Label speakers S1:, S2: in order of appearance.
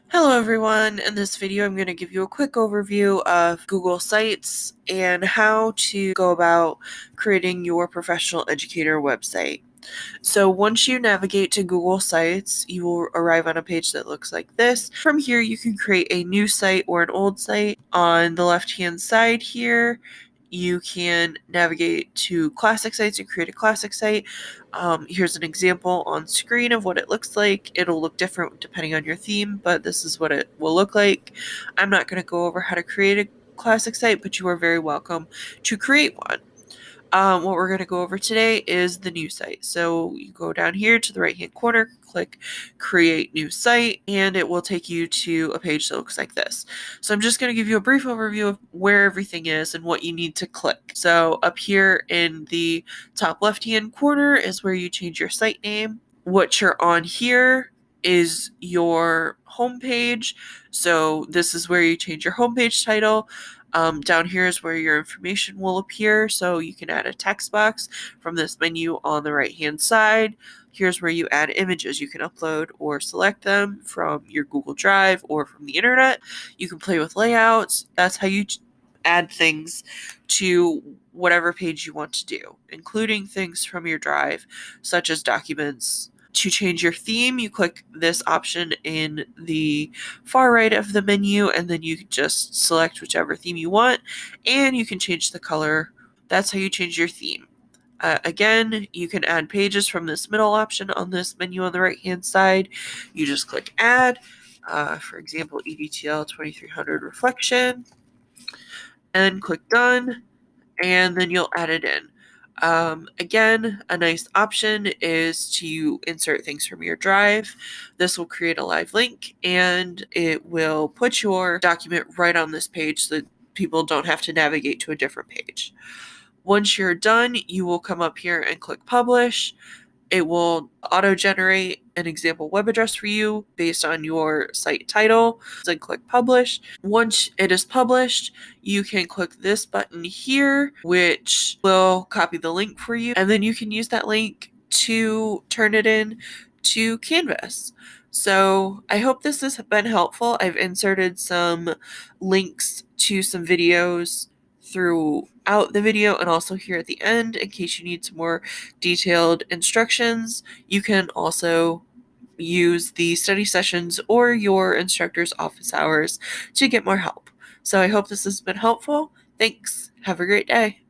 S1: Hello everyone, in this video I'm going to give you a quick overview of Google Sites and how to go about creating your professional educator website. So once you navigate to Google Sites, you will arrive on a page that looks like this. From here you can create a new site or an old site. On the left hand side here, you can navigate to classic sites and create a classic site. Here's an example on screen of what it looks like. It'll look different depending on your theme, but this is what it will look like. I'm not going to go over how to create a classic site, but you are very welcome to create one. What we're going to go over today is the new site. So you go down here to the right hand corner, click create new site, and it will take you to a page that looks like this. So I'm just going to give you a brief overview of where everything is and what you need to click. So up here in the top left hand corner is where you change your site name. What you're on here is your homepage. So this is where you change your homepage title. Down here is where your information will appear, so you can add a text box from this menu on the right hand side. Here's where you add images. You can upload or select them from your Google Drive or from the internet. You can play with layouts. That's how you add things to whatever page you want to do, including things from your drive, such as documents. To change your theme, you click this option in the far right of the menu, and then you just select whichever theme you want, and you can change the color. That's how you change your theme. Again, you can add pages from this middle option on this menu on the right hand side. You just click add, for example, EDTL 2300 reflection, and click done, and then you'll add it in. Again, a nice option is to insert things from your drive. This will create a live link and it will put your document right on this page so that people don't have to navigate to a different page. Once you're done, you will come up here and click publish. It will auto-generate an example web address for you based on your site title. Then click publish. Once it is published, you can click this button here, which will copy the link for you, and then you can use that link to turn it in to Canvas. So I hope this has been helpful. I've inserted some links to some videos throughout the video and also here at the end in case you need some more detailed instructions. You can also use the study sessions or your instructor's office hours to get more help. So I hope this has been helpful. Thanks. Have a great day.